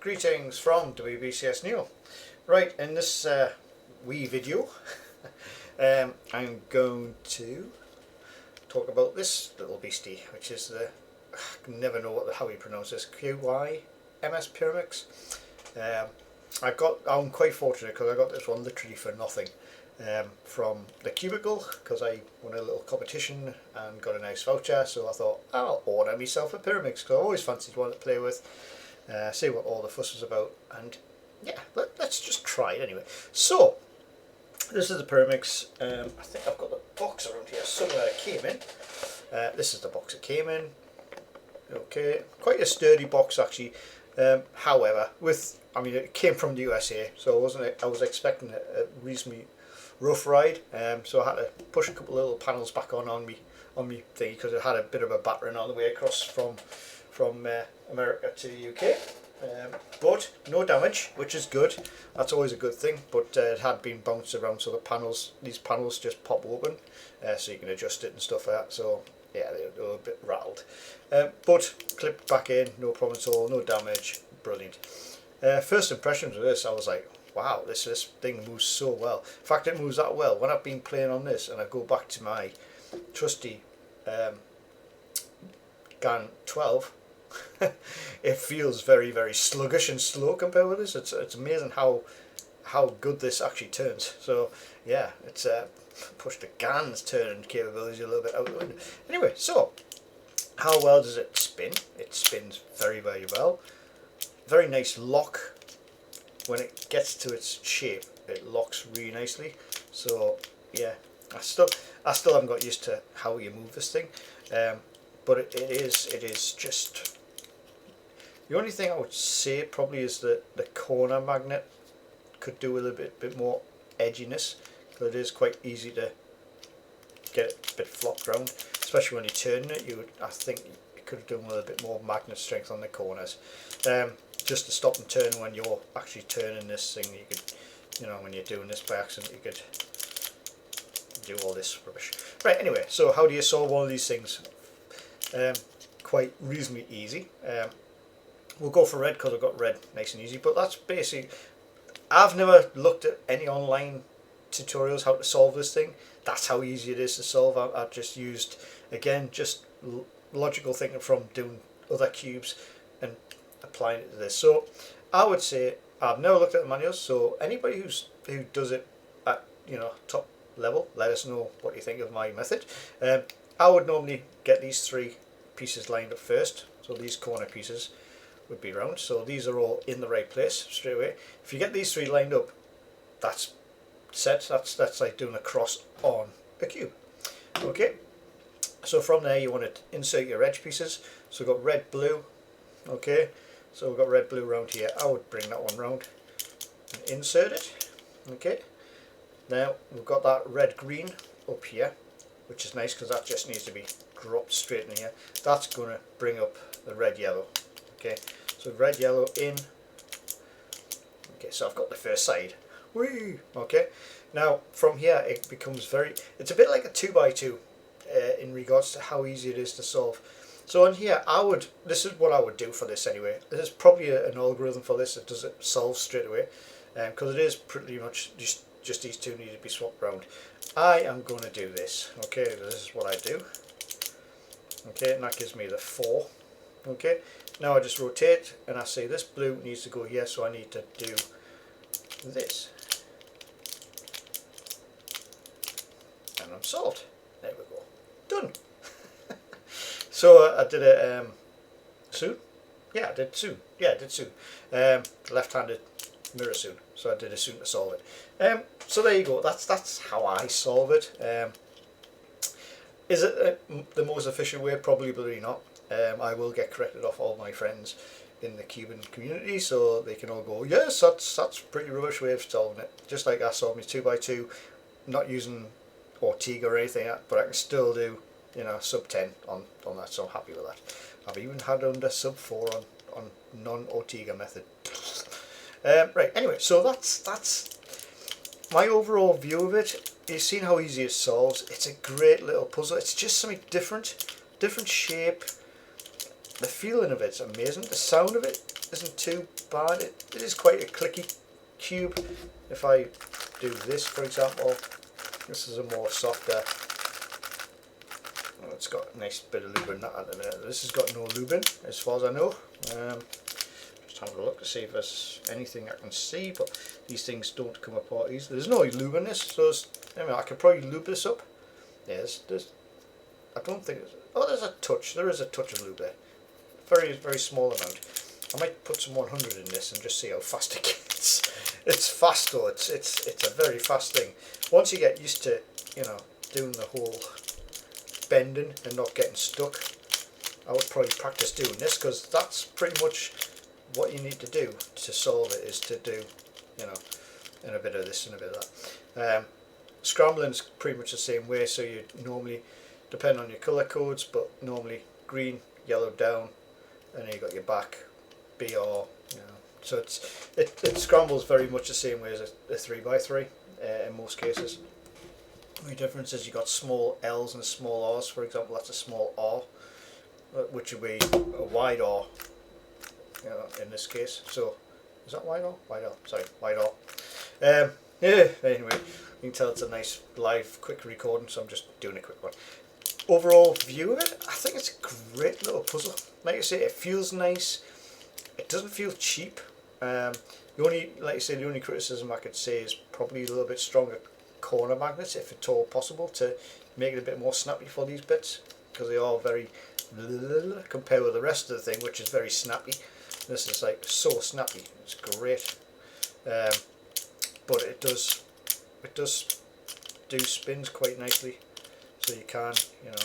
Greetings from WBCS New. Right, in this wee video I'm going to talk about this little beastie, which is the, I never know how you pronounce this, QiYi MS Pyraminx. I'm quite fortunate because I got this one literally for nothing from the cubicle, because I won a little competition and got a nice voucher, so I thought I'll order myself a Pyraminx because I always fancied one to play with, see what all the fuss was about, and yeah, let's just try it anyway. So this is the Pyraminx. I think I've got the box around here somewhere it came in. This is the box it came in. Okay, quite a sturdy box actually. However, it came from the USA, so I was expecting a reasonably rough ride. So I had to push a couple of little panels back on me thing because it had a bit of a battering on the way across from America to the UK. But no damage, which is good. That's always a good thing. But it had been bounced around, so these panels just pop open, so you can adjust it and stuff like that. So yeah, they were a bit rattled, but clipped back in, no problem at all, no damage, brilliant. First impressions of this, I was like, wow, this thing moves so well. In fact, it moves that well. When I've been playing on this and I go back to my trusty GAN 12, it feels very, very sluggish and slow compared with this. It's amazing how good this actually turns. So yeah, it's pushed the GAN's turning capabilities a little bit out the window. Anyway, so how well does it spin? It spins very, very well. Very nice lock. When it gets to its shape, it locks really nicely. So yeah, I still haven't got used to how you move this thing, but it is just, the only thing I would say probably is that the corner magnet could do with a bit more edginess, because it is quite easy to get it a bit flopped around, especially when you're turning it. I think you could have done with a bit more magnet strength on the corners, just to stop and turn when you're actually turning this thing. You could, when you're doing this by accident, you could do all this rubbish. Right, anyway, so how do you solve all of these things? Quite reasonably easy. We'll go for red because I've got red nice and easy, but that's basically, I've never looked at any online tutorials how to solve this thing. That's how easy it is to solve. I've just used, again, just logical thinking from doing other cubes and applying it to this. So I would say, I've never looked at the manuals, so anybody who does it at top level, let us know what you think of my method. I would normally get these three pieces lined up first, so these corner pieces would be round, so these are all in the right place straight away. If you get these three lined up, that's set. That's like doing a cross on a cube. Okay, so from there you want to insert your edge pieces. So we've got red, blue. Okay, so we've got red, blue around here. I would bring that one round and insert it. Okay, now we've got that red, green up here, which is nice because that just needs to be dropped straight in here. That's going to bring up the red, yellow. Okay, so red, yellow in. Okay, so I've got the first side. Whee! Okay, now from here it becomes it's a bit like a 2x2 in regards to how easy it is to solve. So on here, this is what I would do for this anyway. There's probably an algorithm for this that does it solve straight away, because it is pretty much just these two need to be swapped around. I am going to do this. Okay, this is what I do. Okay, and that gives me the 4. Okay, now I just rotate and I say this blue needs to go here, so I need to do this. And I'm solved. There we go. Done. So I did it soon. Yeah, I did soon. Yeah, I did soon. Left-handed mirror soon. So I did it soon to solve it. So there you go. That's how I solve it. Is it the most efficient way? Probably not. I will get corrected off all my friends in the Cuban community, so they can all go, yes, that's pretty rubbish way of solving it. Just like I solved my 2x2, not using Ortega or anything like that, but I can still do sub 10 on that, so I'm happy with that. I've even had under sub 4 on non-Ortega method. Right, anyway, so that's my overall view of it. You've seen how easy it solves. It's a great little puzzle. It's just something different shape. The feeling of it's amazing. The sound of it isn't too bad. It is quite a clicky cube. If I do this, for example, this is a more softer. Oh, it's got a nice bit of lube in that at the minute. This has got no lube in, as far as I know. Just having a look to see if there's anything I can see, but these things don't come apart easily. There's no lube in this, so I could probably lube this up. Yeah, there's I don't think. There's a touch. There is a touch of lube there. Very, very small amount. I might put some 100 in this and just see how fast it gets. It's fast though. It's a very fast thing. Once you get used to, you know, doing the whole bending and not getting stuck, I would probably practice doing this, because that's pretty much what you need to do to solve it, is to do, you know, and a bit of this and a bit of that. Scrambling is pretty much the same way. So you normally, depend on your colour codes, but normally green, yellow down, and then you got your back BR, you know. So it scrambles very much the same way as a 3x3 in most cases. The only difference is you got small L's and small R's. For example, that's a small R, which would be a wide R, you know, in this case. So is that wide R? Wide R. Sorry, wide R. Yeah. Anyway, you can tell it's a nice live quick recording, so I'm just doing a quick one. Overall view of it, I think it's a great little puzzle. Like I say, it feels nice. It doesn't feel cheap. The only criticism I could say is probably a little bit stronger corner magnets, if at all possible, to make it a bit more snappy for these bits, because they are very compared with the rest of the thing, which is very snappy. This is like so snappy. It's great, but it does do spins quite nicely. So you can, you know,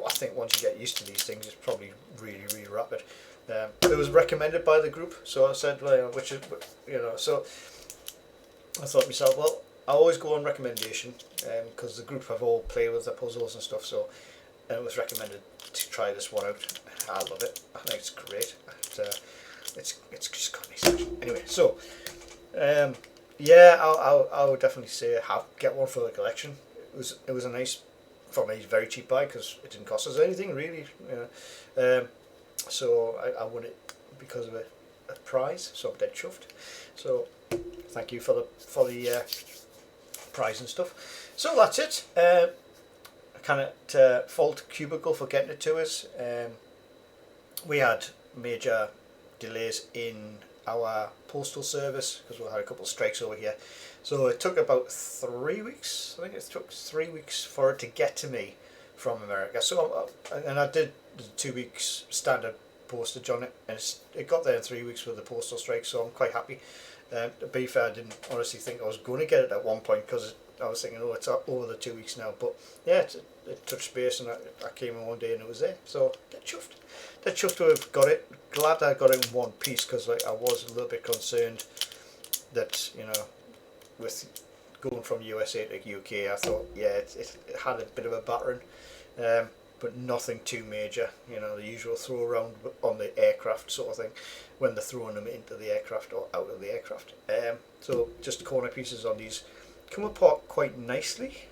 I think once you get used to these things, it's probably really, really rapid. It was recommended by the group, so I said, well, which is, you know, so I thought to myself, well, I always go on recommendation, because the group have all played with the puzzles and stuff, so it was recommended to try this one out. I love it. I think it's great. It's just got nice action. Anyway, so yeah, I would definitely say get one for the collection. It was a nice, for me, very cheap buy, because it didn't cost us anything really. You know. So I won it because of a prize, so I'm dead chuffed. So thank you for the prize and stuff. So that's it. I cannot fault Cubicle for getting it to us. We had major delays in our postal service because we had a couple of strikes over here, so it took about 3 weeks. I think it took 3 weeks for it to get to me from America. So and I did the 2 weeks standard postage on it, and it got there in 3 weeks with the postal strike, so I'm quite happy. To be fair, I didn't honestly think I was going to get it at one point, because I was thinking, oh, it's over the 2 weeks now. But yeah, it touched base, and I came in one day and it was there. So dead chuffed. Dead chuffed to have got it. Glad I got it in one piece, because like I was a little bit concerned that, you know, with going from USA to UK, I thought, yeah, it had a bit of a battering, but nothing too major. You know, the usual throw around on the aircraft sort of thing when they're throwing them into the aircraft or out of the aircraft. So just corner pieces on these come apart quite nicely.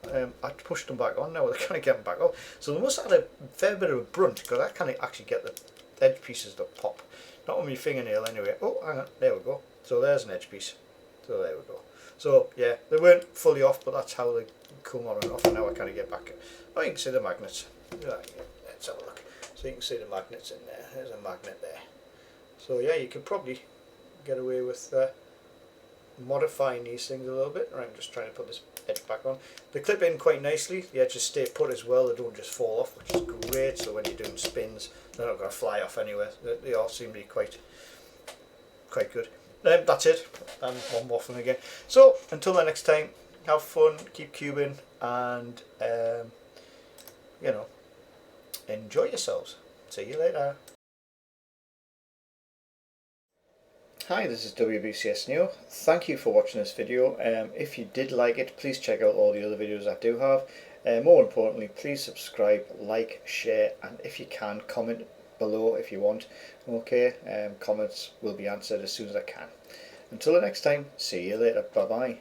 I pushed them back on now. They're kind of getting back up. So they must have had a fair bit of a brunt, because I can't actually get the edge pieces to pop. Not on my fingernail anyway. Oh, hang on. There we go. So there's an edge piece. So there we go. So yeah, they weren't fully off, but that's how they come on and off. And now I kind of get back. Oh, you can see the magnets. Let's have a look. So you can see the magnets in there. There's a magnet there. So yeah, you could probably get away with modifying these things a little bit. Right, I'm just trying to put this edge back on. They clip in quite nicely. The edges stay put as well. They don't just fall off, which is great. So when you're doing spins, they're not going to fly off anywhere. They all seem to be quite good. That's it. I'm waffling again. So until the next time, have fun, keep cubing, and you know, enjoy yourselves. See you later. Hi, this is WBCS Neo. Thank you for watching this video. If you did like it, please check out all the other videos I do have. More importantly, please subscribe, like, share, and if you can, comment below if you want. Okay, comments will be answered as soon as I can. Until the next time, see you later. Bye bye.